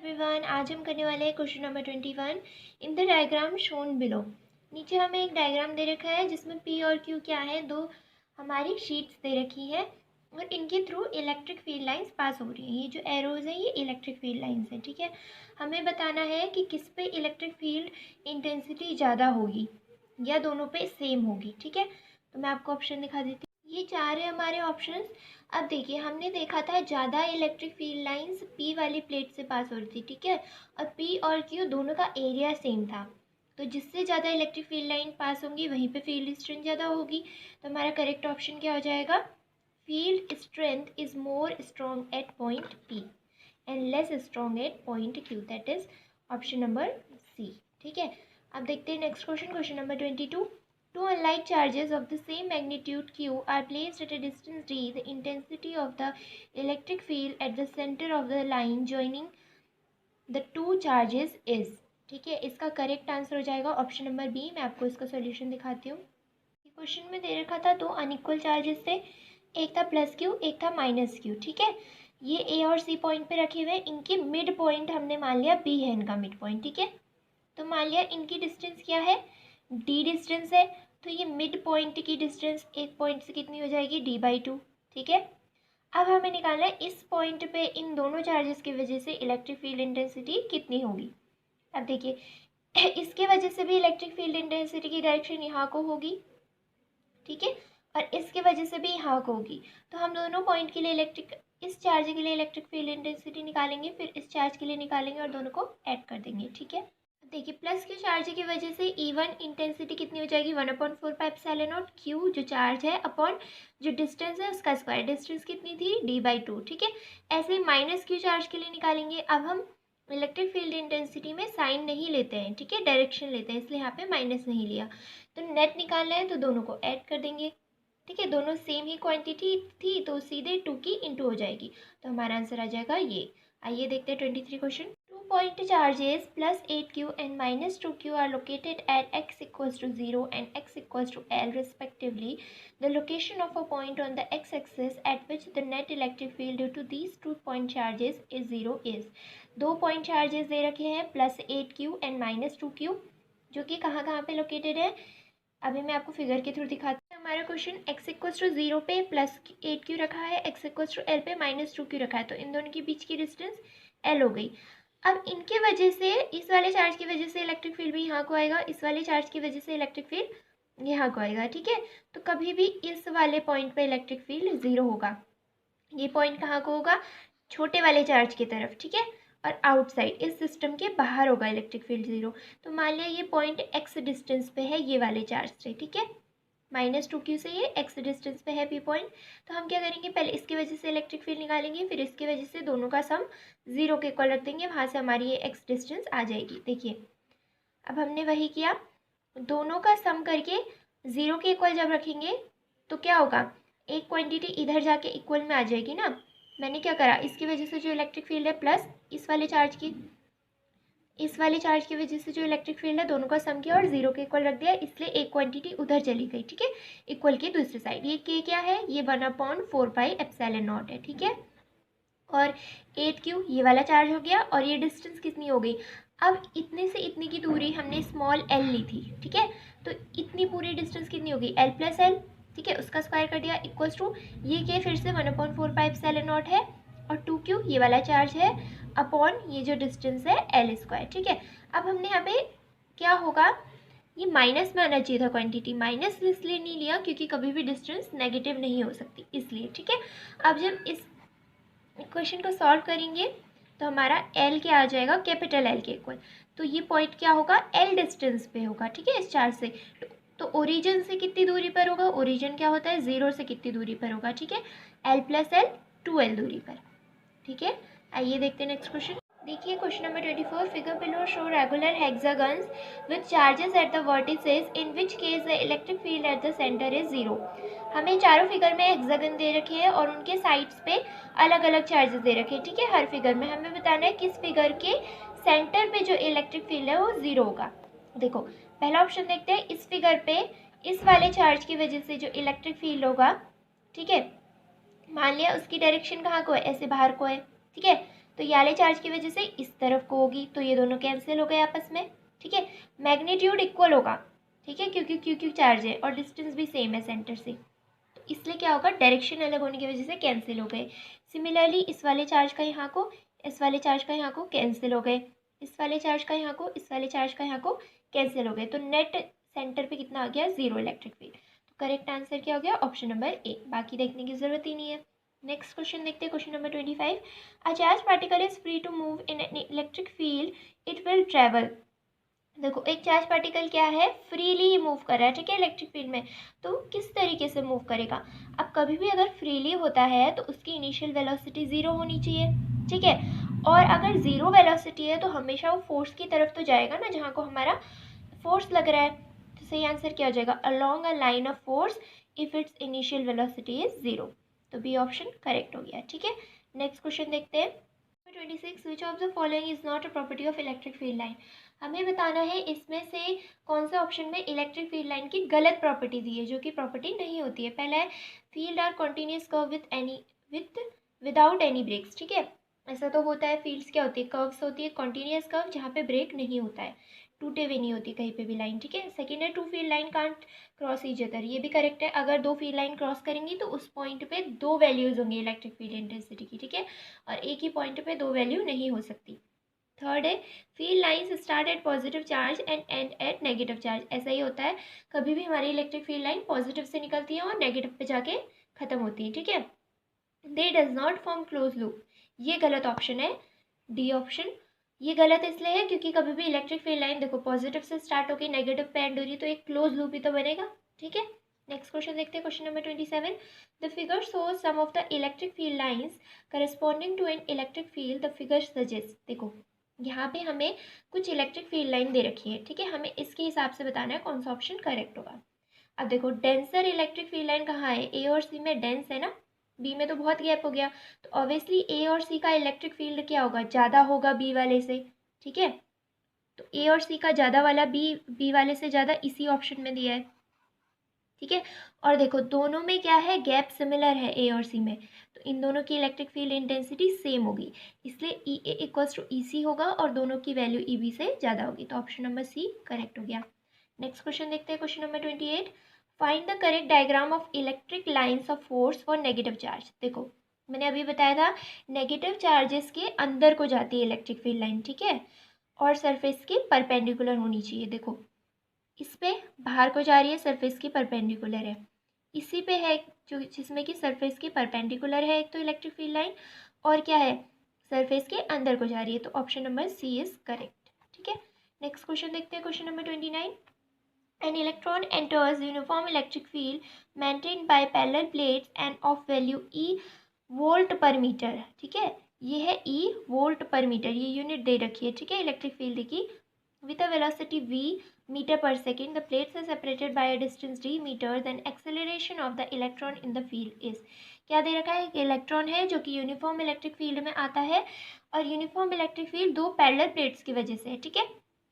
Everyone, आज हम करने वाले हैं question number 21 in the diagram shown below. नीचे हमें एक डायग्राम दे रखा है जिसमें पी और क्यू क्या है, दो हमारी शीट्स दे रखी है और इनके through electric field lines pass हो रही हैं। ये जो एरोज है ये इलेक्ट्रिक फील्ड लाइंस है। ठीक है, हमें बताना है कि किस पे इलेक्ट्रिक फील्ड इंटेंसिटी ज़्यादा होगी या दोनों पे सेम होगी। ठीक है, तो मैं आपको ऑप्शन दिखा देती हूँ। ये चार है हमारे ऑप्शंस। अब देखिए, हमने देखा था ज़्यादा इलेक्ट्रिक फील्ड लाइंस पी वाली प्लेट से पास हो रही थी। ठीक है, और पी और क्यू दोनों का एरिया सेम था, तो जिससे ज़्यादा इलेक्ट्रिक फील्ड लाइन पास होंगी वहीं पे फील्ड स्ट्रेंथ ज़्यादा होगी। तो हमारा करेक्ट ऑप्शन क्या हो जाएगा? Field strength is more strong at point P and less strong at point Q, that is option number C. ठीक है, अब देखते हैं next question, question number 22. Two unlike charges of the same magnitude q are placed at a distance d. The intensity of the electric field at the center of the line joining the two charges is. ठीक है, इसका correct answer हो जाएगा option number B. मैं आपको इसका solution दिखाती हूँ। क्वेश्चन में दे रखा था दो अनइक्वल चार्जेस थे, एक था प्लस क्यू एक था माइनस क्यू। ठीक है, ये ए और सी पॉइंट पे रखे हुए हैं। इनके मिड पॉइंट हमने मान लिया बी है इनका मिड पॉइंट। ठीक है, तो मान लिया इनकी डिस्टेंस क्या है, डी डिस्टेंस है। तो ये मिड पॉइंट की डिस्टेंस एक पॉइंट से कितनी हो जाएगी, d/2। ठीक है, अब हमें निकालना है इस पॉइंट पे इन दोनों चार्जेस की वजह से इलेक्ट्रिक फील्ड इंटेंसिटी कितनी होगी। अब देखिए, इसके वजह से भी इलेक्ट्रिक फील्ड इंटेंसिटी की डायरेक्शन यहाँ को होगी। ठीक है, और इसके वजह से भी यहाँ को होगी। तो हम दोनों पॉइंट के लिए इस चार्ज के लिए इलेक्ट्रिक फील्ड इंटेंसिटी निकालेंगे, फिर इस चार्ज के लिए निकालेंगे और दोनों को ऐड कर देंगे। ठीक है, देखिए प्लस क्यू चार्ज की वजह से E1 इंटेंसिटी कितनी हो जाएगी, 1/4πε0 क्यू जो चार्ज है अपॉन जो डिस्टेंस है उसका स्क्वायर। डिस्टेंस कितनी थी, d/2। ठीक है, ऐसे ही माइनस क्यू चार्ज के लिए निकालेंगे। अब हम इलेक्ट्रिक फील्ड इंटेंसिटी में साइन नहीं लेते हैं, ठीक है, डायरेक्शन लेते हैं, इसलिए यहाँ पे माइनस नहीं लिया। तो नेट निकालना है तो दोनों को ऐड कर देंगे। ठीक है, दोनों सेम ही क्वांटिटी थी तो सीधे 2 की इंटू हो जाएगी। तो हमारा आंसर आ जाएगा ये। आइए देखते हैं 23 question. Point charges plus 8q and minus 2q are located at x equals to 0 and x equals to L respectively. The location of a point on the x-axis at which the net electric field due to these 2 point charges is 0 is. दो point charges दे रखे हैं plus 8q and minus 2q, जो कि कहाँ कहाँ पे located है अभी मैं आपको फिगर के थ्रू दिखाती हूँ। हमारा क्वेश्चन x इक्वल्स टू 0 पे प्लस 8q रखा है, x इक्वल्स टू L पे माइनस 2q रखा है, तो इन दोनों के बीच की डिस्टेंस L हो गई। अब इनके वजह से, इस वाले चार्ज की वजह से इलेक्ट्रिक फील्ड भी यहाँ को आएगा, इस वाले चार्ज की वजह से इलेक्ट्रिक फील्ड यहाँ को आएगा। ठीक है, तो कभी भी इस वाले पॉइंट पे इलेक्ट्रिक फील्ड 0 होगा। ये पॉइंट कहाँ को होगा, छोटे वाले चार्ज की तरफ। ठीक है, और आउटसाइड इस सिस्टम के बाहर होगा इलेक्ट्रिक फील्ड 0। तो मान लिया ये पॉइंट x डिस्टेंस पे है ये वाले चार्ज से। ठीक है, -2q से ये x डिस्टेंस पे है पी पॉइंट। तो हम क्या करेंगे, पहले इसकी वजह से इलेक्ट्रिक फील्ड निकालेंगे, फिर इसकी वजह से दोनों का सम 0 के इक्वल रख देंगे, वहाँ से हमारी ये x डिस्टेंस आ जाएगी। देखिए, अब हमने वही किया, दोनों का सम करके 0 के इक्वल जब रखेंगे तो क्या होगा, एक क्वांटिटी इधर जाके इक्वल में आ जाएगी ना। मैंने क्या करा, इसकी वजह से जो इलेक्ट्रिक फील्ड है प्लस इस वाले चार्ज की वजह से जो इलेक्ट्रिक फील्ड है दोनों का सम किया और 0 के इक्वल रख दिया, इसलिए एक क्वांटिटी उधर चली गई। ठीक है, इक्वल की दूसरी साइड। ये k क्या है, ये 1/4πε0 है। ठीक है, और 8q ये वाला चार्ज हो गया और ये डिस्टेंस कितनी हो गई, अब इतने से इतने की दूरी हमने स्मॉल l ली थी। ठीक है, तो इतनी पूरी डिस्टेंस कितनी होगी, l + l। ठीक है, उसका स्क्वायर कर दिया इक्वल्स टू ये k फिर से 1/4πε0 है और 2q ये वाला चार्ज है अपॉन ये जो डिस्टेंस है L²। ठीक है, अब हमने यहाँ पे क्या होगा, ये माइनस में आना चाहिए था क्वांटिटी, माइनस इसलिए नहीं लिया क्योंकि कभी भी डिस्टेंस नेगेटिव नहीं हो सकती इसलिए। ठीक है, अब जब इस इक्वेशन को सॉल्व करेंगे तो हमारा L क्या आ जाएगा, कैपिटल L के इक्वल। तो ये पॉइंट क्या होगा, L डिस्टेंस पे होगा। ठीक है, इस चार्ज से तो ओरिजिन से कितनी दूरी पर होगा, ओरिजिन क्या होता है 0 से कितनी दूरी पर होगा। ठीक है, L + L 2L दूरी पर। ठीक है, आइए देखते हैं नेक्स्ट क्वेश्चन। देखिए question number 24, figure below show regular hexagons with charges at the vertices in which case the electric field at the centre is 0। हमें चारों फिगर में हेक्सागन दे रखे हैं और उनके साइड्स पे अलग अलग चार्जेस दे रखे हैं। ठीक है, हर फिगर में हमें बताना है किस फिगर के सेंटर पे जो इलेक्ट्रिक फील्ड है वो 0 होगा। देखो पहला ऑप्शन देखते हैं, इस फिगर पे इस वाले चार्ज की वजह से जो इलेक्ट्रिक फील्ड होगा, ठीक है, मान लिया उसकी डायरेक्शन कहाँ को है, ऐसे बाहर को है। ठीक है, तो ये वाले चार्ज की वजह से इस तरफ को होगी, तो ये दोनों कैंसिल हो गए आपस में, ठीक है। मैग्नीट्यूड इक्वल होगा, ठीक है, क्योंकि क्यू क्यू चार्ज है और डिस्टेंस भी सेम है सेंटर से, तो इसलिए क्या होगा, डायरेक्शन अलग होने की वजह से कैंसिल हो गए। सिमिलरली इस वाले चार्ज का यहाँ को, इस वाले चार्ज का यहाँ को कैंसिल हो गए, इस वाले चार्ज का यहाँ को, इस वाले चार्ज का यहाँ को कैंसिल हो गए, तो नेट सेंटर पे कितना आ गया, 0 इलेक्ट्रिक फील्ड। तो करेक्ट आंसर क्या हो गया, ऑप्शन नंबर ए, बाकी देखने की जरूरत ही नहीं है। नेक्स्ट क्वेश्चन देखते हैं, question number 25। A charge particle is free to move in an electric field, it will travel. देखो एक चार्ज पार्टिकल क्या है, फ्रीली मूव कर रहा है, ठीक है, इलेक्ट्रिक फील्ड में, तो किस तरीके से मूव करेगा। अब कभी भी अगर फ्रीली होता है तो उसकी इनिशियल वेलोसिटी 0 होनी चाहिए, ठीक है, और अगर 0 वेलोसिटी है तो हमेशा वो फोर्स की तरफ तो जाएगा ना जहाँ को हमारा फोर्स लग रहा है, तो सही आंसर क्या हो जाएगा, along a line of force if it's initial velocity is 0, तो बी ऑप्शन करेक्ट हो गया, ठीक है। नेक्स्ट क्वेश्चन देखते हैं, 26, which of the following is not a property of electric field line. हमें बताना है इसमें से कौन सा ऑप्शन में इलेक्ट्रिक फील्ड लाइन की गलत प्रॉपर्टी दी है, जो कि प्रॉपर्टी नहीं होती है। पहला है field are continuous curve without any breaks, ठीक है, ऐसा तो होता है, फील्ड्स क्या होती है, कर्व्स होती है, कॉन्टिन्यूस कर्व जहाँ पे ब्रेक नहीं होता है, टूटे हुए नहीं होती कहीं पे भी लाइन, ठीक है। सेकेंड है two field line can't cross each other, ये भी करेक्ट है, अगर दो फील्ड लाइन क्रॉस करेंगी तो उस पॉइंट पे दो वैल्यूज होंगी इलेक्ट्रिक फील्ड इंटेंसिटी की, ठीक है, और एक ही पॉइंट पे दो वैल्यू नहीं हो सकती। थर्ड है field lines start at positive charge and end at negative charge, ऐसा ही होता है, कभी भी हमारी इलेक्ट्रिक फील्ड लाइन पॉजिटिव से निकलती है और नेगेटिव पे जाके खत्म होती है, ठीक है। दे does not form close loop, ये गलत ऑप्शन है, डी ऑप्शन। ये गलत इसलिए है क्योंकि कभी भी इलेक्ट्रिक फील्ड लाइन देखो पॉजिटिव से स्टार्ट होकर नेगेटिव पे एंड हो रही है, तो एक क्लोज लूप ही तो बनेगा, ठीक है। नेक्स्ट क्वेश्चन देखते हैं, question number 27। The figure shows some of the electric field lines corresponding to an electric field, the figure suggest. देखो यहाँ पे हमें कुछ इलेक्ट्रिक फील्ड लाइन दे रखी है, ठीक है, हमें इसके हिसाब से बताना है कौन सा ऑप्शन करेक्ट होगा। अब देखो डेंसर इलेक्ट्रिक फील्ड लाइन कहाँ है, ए और सी में डेंस है ना, बी में तो बहुत गैप हो गया, तो ऑब्वियसली ए और सी का इलेक्ट्रिक फील्ड क्या होगा, ज़्यादा होगा बी वाले से, ठीक है, तो ए और सी का ज़्यादा वाला बी वाले से ज़्यादा इसी ऑप्शन में दिया है, ठीक है। और देखो दोनों में क्या है, गैप सिमिलर है ए और सी में, तो इन दोनों की इलेक्ट्रिक फील्ड इंटेंसिटी सेम होगी, इसलिए ई ए इक्वल्स टू ई सी होगा और दोनों की वैल्यू ई बी से ज़्यादा होगी, तो ऑप्शन नंबर सी करेक्ट हो गया। नेक्स्ट क्वेश्चन देखते हैं, question number 28। Find the correct diagram of electric lines of force for negative charge. देखो मैंने अभी बताया था नेगेटिव चार्जेस के अंदर को जाती है इलेक्ट्रिक फील्ड लाइन, ठीक है, और सरफेस के परपेंडिकुलर होनी चाहिए। देखो इस पे बाहर को जा रही है, सरफेस की परपेंडिकुलर है, इसी पे है जो जिसमें कि सरफेस की परपेंडिकुलर है एक तो इलेक्ट्रिक फील्ड लाइन, और क्या है सरफेस के अंदर को जा रही है, तो option number C is correct, ठीक है। नेक्स्ट क्वेश्चन देखते हैं, question number 29। An electron enters uniform electric field maintained by parallel plates and of value E volt पर मीटर, ठीक है, ये है E वोल्ट पर मीटर, ये यूनिट दे रखी है, ठीक है, इलेक्ट्रिक फील्ड की। With a velocity v meter per second, the plates are separated by a distance d meter, then acceleration of the electron in the field is। क्या दे रखा है, इलेक्ट्रॉन है जो कि यूनिफॉर्म इलेक्ट्रिक फील्ड में आता है, और यूनिफॉर्म इलेक्ट्रिक फील्ड दो पैरेलल प्लेट्स की वजह से है, ठीक है,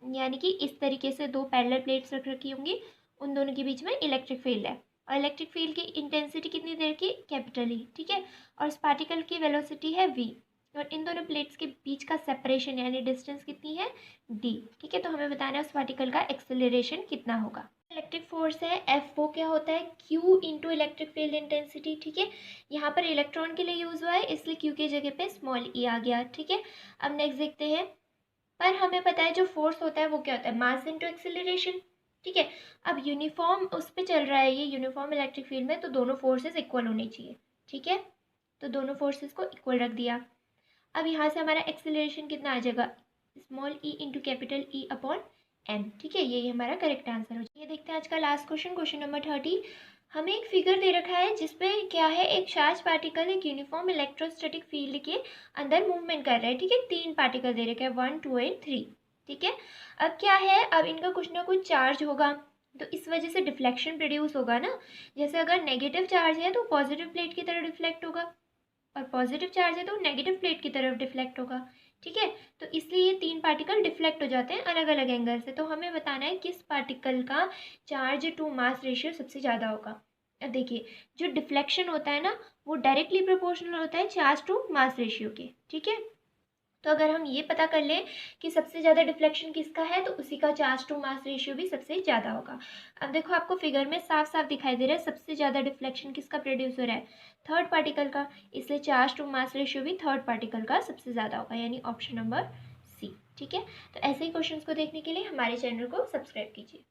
यानी कि इस तरीके से दो पैरेलल प्लेट्स रख रखी होंगी, उन दोनों के बीच में इलेक्ट्रिक फील्ड है, और इलेक्ट्रिक फील्ड की इंटेंसिटी कितनी देर की, कैपिटल ई, ठीक है, और इस पार्टिकल की वेलोसिटी है v, और इन दोनों प्लेट्स के बीच का सेपरेशन यानी डिस्टेंस कितनी है, d, ठीक है, तो हमें बताना है उस पार्टिकल का एक्सेलरेशन कितना होगा। इलेक्ट्रिक फोर्स है F, वो क्या होता है Q into electric field intensity, ठीक है, यहाँ पर इलेक्ट्रॉन के लिए यूज़ हुआ है इसलिए Q की जगह पे स्मॉल e आ गया, ठीक है। अब नेक्स्ट देखते हैं, पर हमें पता है जो फोर्स होता है वो क्या होता है, मास इंटू एक्सेलरेशन, ठीक है। अब यूनिफॉर्म उस पर चल रहा है ये यूनिफॉर्म इलेक्ट्रिक फील्ड में, तो दोनों फोर्सेस इक्वल होने चाहिए, ठीक है, तो दोनों फोर्सेस को इक्वल रख दिया। अब यहाँ से हमारा एक्सेलरेशन कितना आ जाएगा, small E into capital E upon M, ठीक है, यही हमारा करेक्ट आंसर हो जाएगा। ये देखते हैं आज का लास्ट क्वेश्चन, क्वेश्चन नंबर 30। हमें एक फिगर दे रखा है जिसपे क्या है, एक चार्ज पार्टिकल एक यूनिफॉर्म इलेक्ट्रोस्टैटिक फील्ड के अंदर मूवमेंट कर रहा है, ठीक है, तीन पार्टिकल दे रखे हैं 1 2 एंड 3, ठीक है। अब क्या है, अब इनका कुछ ना कुछ चार्ज होगा, तो इस वजह से डिफ्लेक्शन प्रोड्यूस होगा ना, जैसे अगर नेगेटिव चार्ज है तो पॉजिटिव प्लेट की तरफ डिफ्लेक्ट होगा, और पॉजिटिव चार्ज है तो नेगेटिव प्लेट की तरफ डिफ्लेक्ट होगा, ठीक है, तो इसलिए ये तीन पार्टिकल डिफ्लेक्ट हो जाते हैं अलग अलग एंगल से, तो हमें बताना है किस पार्टिकल का चार्ज टू मास रेशियो सबसे ज़्यादा होगा। अब देखिए जो डिफ्लेक्शन होता है ना वो डायरेक्टली प्रोपोर्शनल होता है चार्ज टू मास रेशियो के, ठीक है, तो अगर हम ये पता कर लें कि सबसे ज़्यादा डिफ्लेक्शन किसका है, तो उसी का चार्ज टू मास रेशियो भी सबसे ज़्यादा होगा। अब देखो आपको फिगर में साफ साफ दिखाई दे रहा है सबसे ज़्यादा डिफ्लेक्शन किसका प्रोड्यूस हो रहा है, थर्ड पार्टिकल का, इसलिए चार्ज टू मास रेशियो भी थर्ड पार्टिकल का सबसे ज़्यादा होगा, यानी ऑप्शन नंबर सी। ठीक है, तो ऐसे ही क्वेश्चंस को देखने के लिए हमारे चैनल को सब्सक्राइब कीजिए।